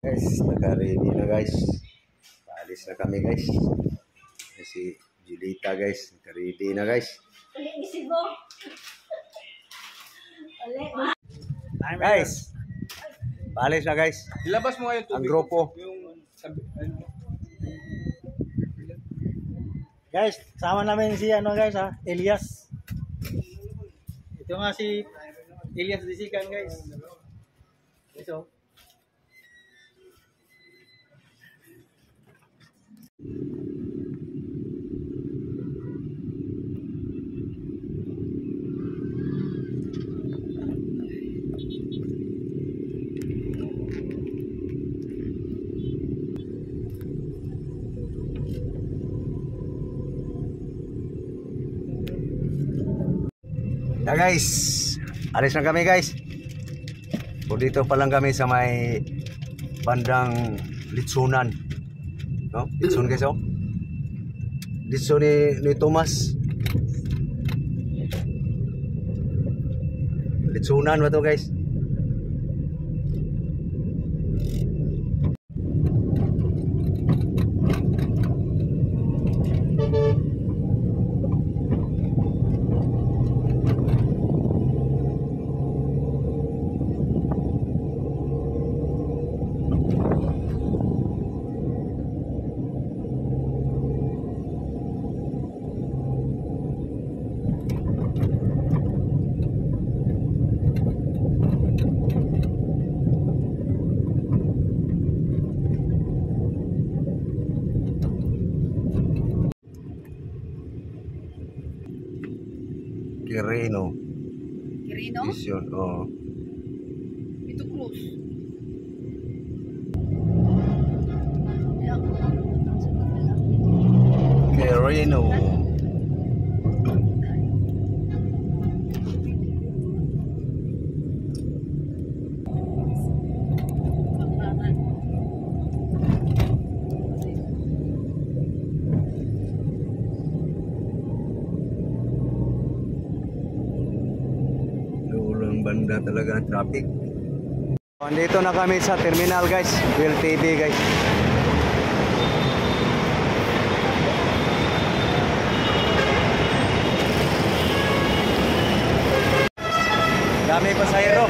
Guys, naka-ready na guys. Paalis na kami guys. Si Julita guys, naka-ready na guys. Guys, paalis na guys. Ilabas mo ngayon ang grupo. Guys, sama namin si guys Elias. Ito nga si Elias Disikan guys. So, na guys, alis na kami guys. O dito pa lang kami sa may bandang Litsunan. No? Litsun guys, oh. Litsun ni Thomas. Litsunan ba to guys? Quirino. Quirino? Mission, oh. Ito cruise. Quirino. Banda talaga ng traffic. Andito na kami sa terminal guys, Will TV guys. Dami pasahero.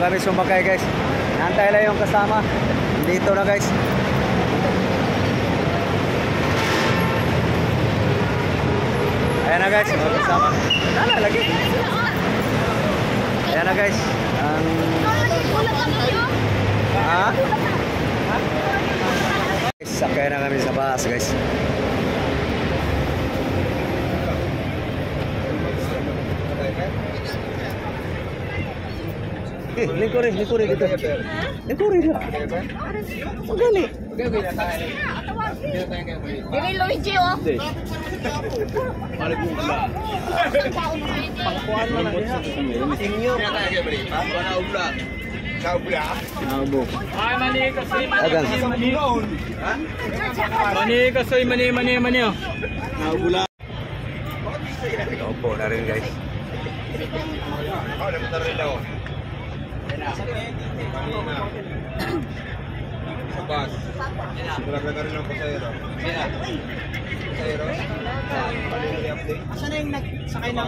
Kami sumakay guys. Nantay lang yung kasama. Dito na guys. Ayan na guys. Kasama. Wala lagi. Ayan na guys. Sakay na kami sa bus guys. Lingkuri dito. Lingkuri dito. Magali. Ini Luigi oh. pangkuan man na diha. Senior. Ay, mani kasoy, Agan. mani kasoy, mani. Naubula. Opo na rin guys.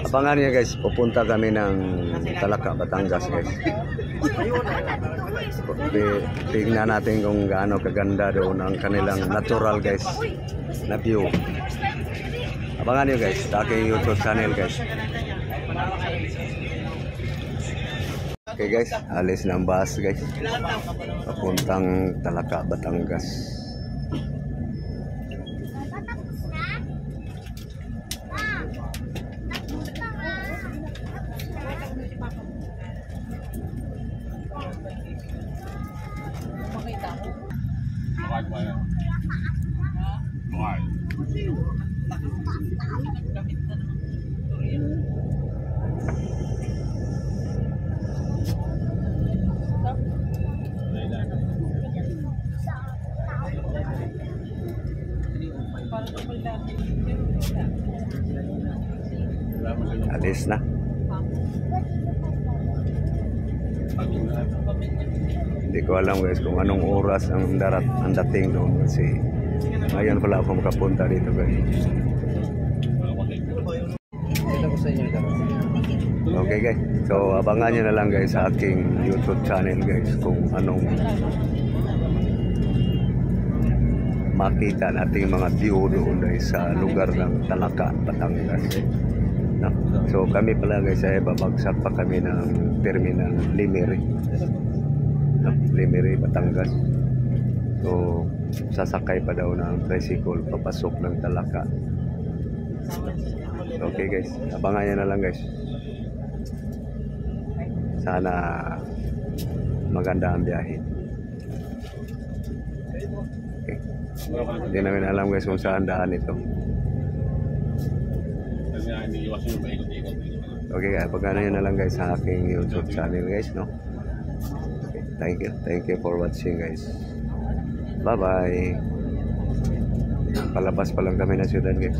Abangan niya guys, pupunta kami ng Talaca, Batangas guys. Tingnan natin kung gaano kaganda doon ang kanilang natural guys na view. Abangan niyo guys sa aking YouTube channel guys. Okay guys, alis ng bus guys. Papuntang Talaca, Batangas. Alis na. Hindi ko alam guys kung anong oras ang dating doon kasi ngayon pala ako makapunta dito guys. Okay guys, so abangan nyo na lang guys sa aking YouTube channel guys kung anong makita nating mga view doon guys sa lugar ng Talaka, Batangas. No? So kami pala guys ay babagsak pa kami ng terminal Limeri. No? Limeri, Batangas. So sasakay pa daw ng tricycle papasok ng Talaka. Okay guys, abangan nyo na lang guys. Sana maganda ang biyahe. Okay. Hindi namin alam guys kung saan daan ito. Okay guys, abangan nyo na lang guys sa aking YouTube channel guys, no? Okay, thank you for watching guys. Bye bye. Palabas pa lang kami na siyudad guys.